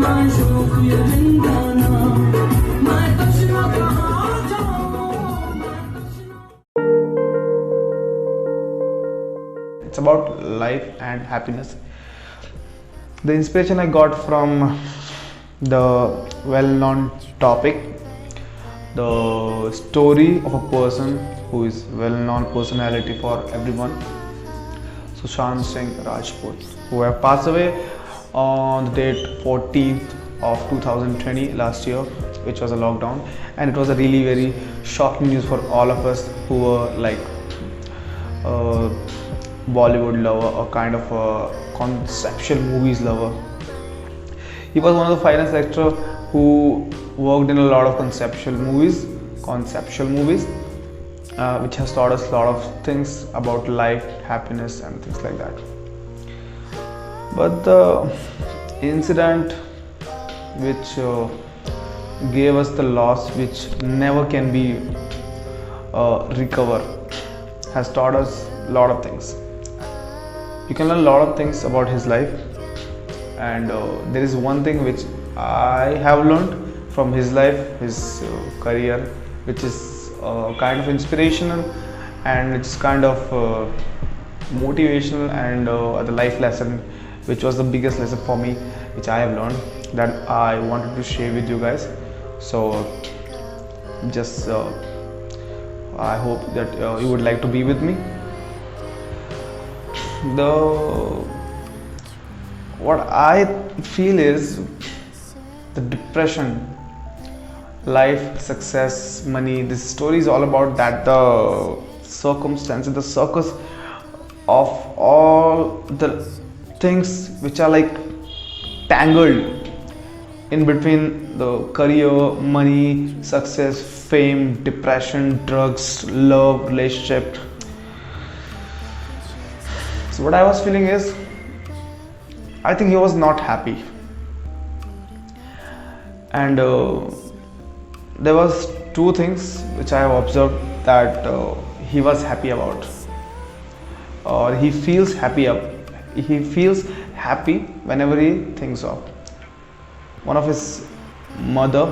माशूक ये जिंदाना मैं तशना कहाँ जाऊँ मैं तशना। It's about life and happiness. The inspiration I got from the well-known topic, the story of a person who is well-known personality for everyone, Sushant Singh Rajput, who have passed away on the date 14th of 2020 last year, which was a lockdown, and it was a really very shocking news for all of us who were like Bollywood lover or kind of a conceptual movies lover. He was one of the finest actors who worked in a lot of conceptual movies, which has taught us a lot of things about life, happiness, and things like that. But the incident which gave us the loss, which never can be recovered, has taught us a lot of things. You can learn a lot of things about his life, and there is one thing which I have learned from his life, his career, which is kind of inspirational and it's kind of motivational, and the life lesson, which was the biggest lesson for me, which I have learned, that I wanted to share with you guys. So just I hope that you would like to be with me. What I feel is the depression, life, success, money. This story is all about that, the circumstances, the circus of all the things which are like tangled in between the career, money, success, fame, depression, drugs, love, relationship. So what I was feeling is, I think he was not happy, and there was two things which I have observed that he was happy about, or he feels happy whenever he thinks of one of his mother,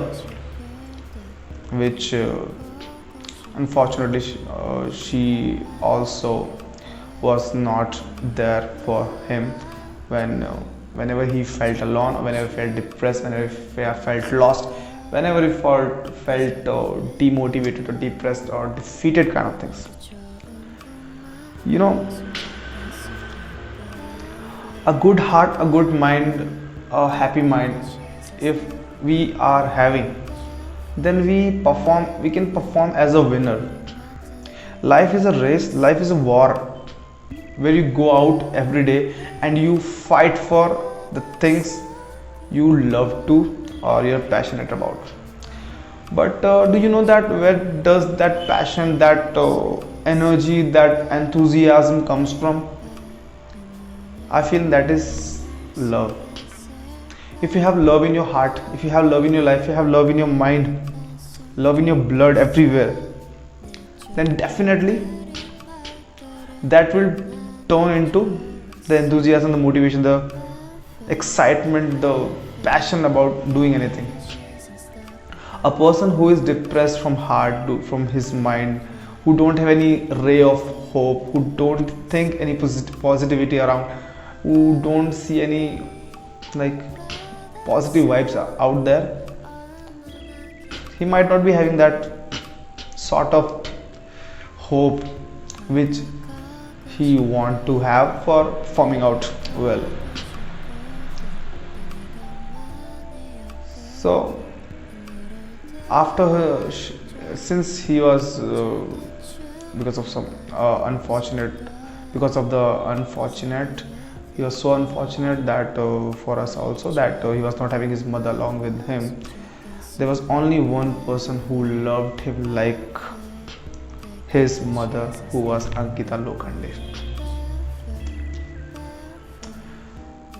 which unfortunately she also was not there for him whenever he felt alone, whenever he felt depressed, whenever he felt lost, whenever he felt demotivated or depressed or defeated, kind of things. You know, a good heart, a good mind, a happy mind, if we are having, then we can perform as a winner. Life is a race, life is a war, where you go out every day and you fight for the things you love to or you're passionate about. But do you know that where does that passion, that energy, that enthusiasm comes from? I feel that is love. If you have love in your heart, if you have love in your life, if you have love in your mind, love in your blood everywhere, then definitely that will turn into the enthusiasm, the motivation, the excitement, the passion about doing anything. A person who is depressed from heart, from his mind, who don't have any ray of hope, who don't think any positivity around, who don't see any like positive vibes out there, he might not be having that sort of hope which he want to have for forming out well. So after since he was because of some unfortunate, he was so unfortunate that for us also, that he was not having his mother along with him. There was only one person who loved him like his mother, who was Ankita Lokhande.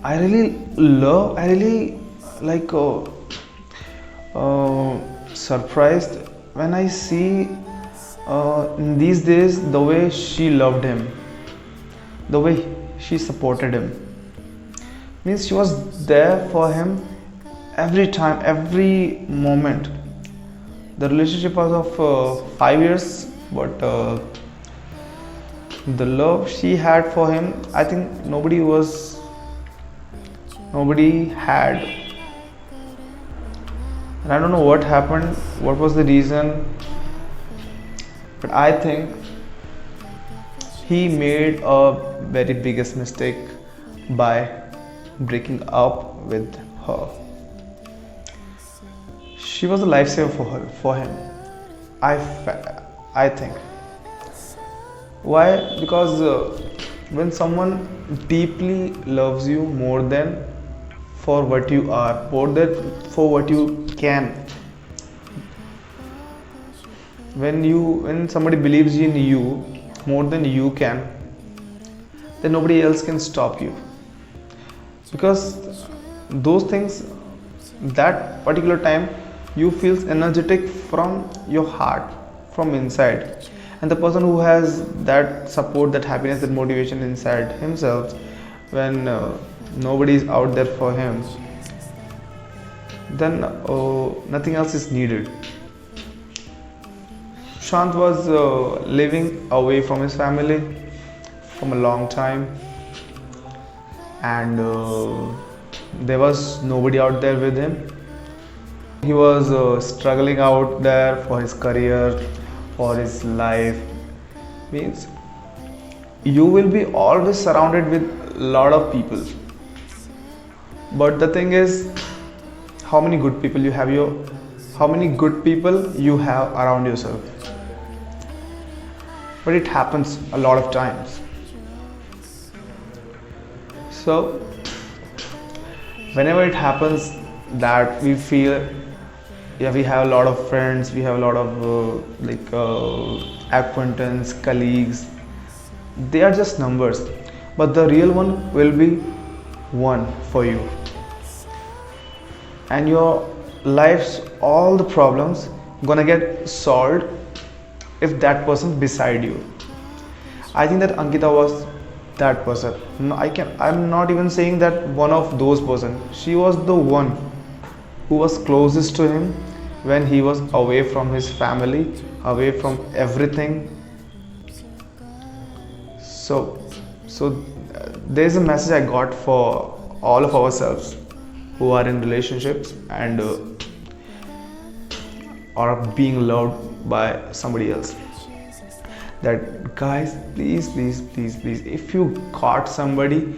I really like surprised when I see in these days the way she loved him, the way she supported him. Means she was there for him every time, every moment. The relationship was of 5 years, but the love she had for him, I think nobody had. And I don't know what happened, what was the reason, but I think he made a very biggest mistake by breaking up with her. She was a lifesaver for him. I think. Why? Because when someone deeply loves you more than for what you are, more than for what you can, when somebody believes in you more than you can, then nobody else can stop you. Because those things, that particular time, you feel energetic from your heart, from inside. And the person who has that support, that happiness, that motivation inside himself, when nobody is out there for him, then nothing else is needed. Shant was living away from his family from a long time, and there was nobody out there with him. He was struggling out there for his career, for his life. Means you will be always surrounded with a lot of people, but the thing is, how many good people you have around yourself. But it happens a lot of times. So whenever it happens that we feel, yeah, we have a lot of friends, we have a lot of acquaintance, colleagues, they are just numbers, but the real one will be one for you, and your life's all the problems gonna get solved if that person beside you. I think that Ankita was that person. No, I'm not even saying that one of those person. She was the one who was closest to him when he was away from his family, away from everything. So there's a message I got for all of ourselves who are in relationships and are being loved by somebody else. That guys, please, if you got somebody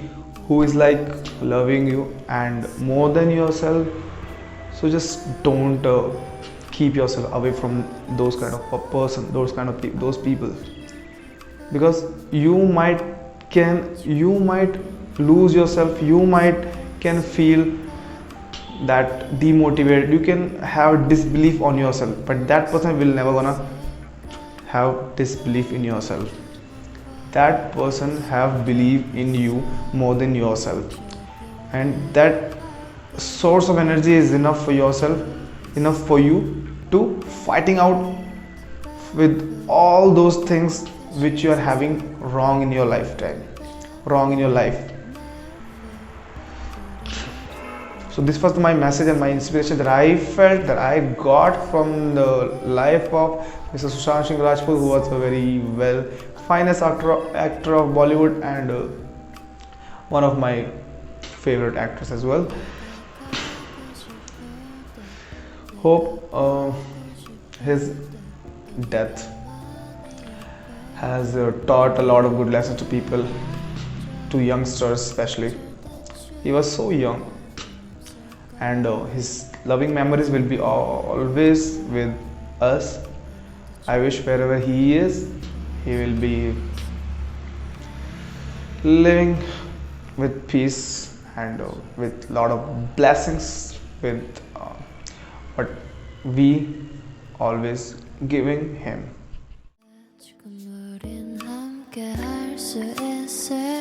who is like loving you and more than yourself, so just don't keep yourself away from those kind of person, those people, because you might lose yourself, you can feel that demotivated, you can have disbelief on yourself, but that person will never gonna have disbelief in yourself. That person have belief in you more than yourself, and that source of energy is enough for yourself, enough for you to fighting out with all those things which you are having wrong in your lifetime, wrong in your life. So this was my message and my inspiration that I felt, that I got from the life of Mr. Sushant Singh Rajput, who was a very finest actor of Bollywood and one of my favorite actors as well. Hope his death has taught a lot of good lessons to people, to youngsters especially. He was so young, and his loving memories will be always with us. I wish wherever he is, he will be living with peace and with lot of blessings, with what we always giving him. 지금 우린 함께 할 수 있을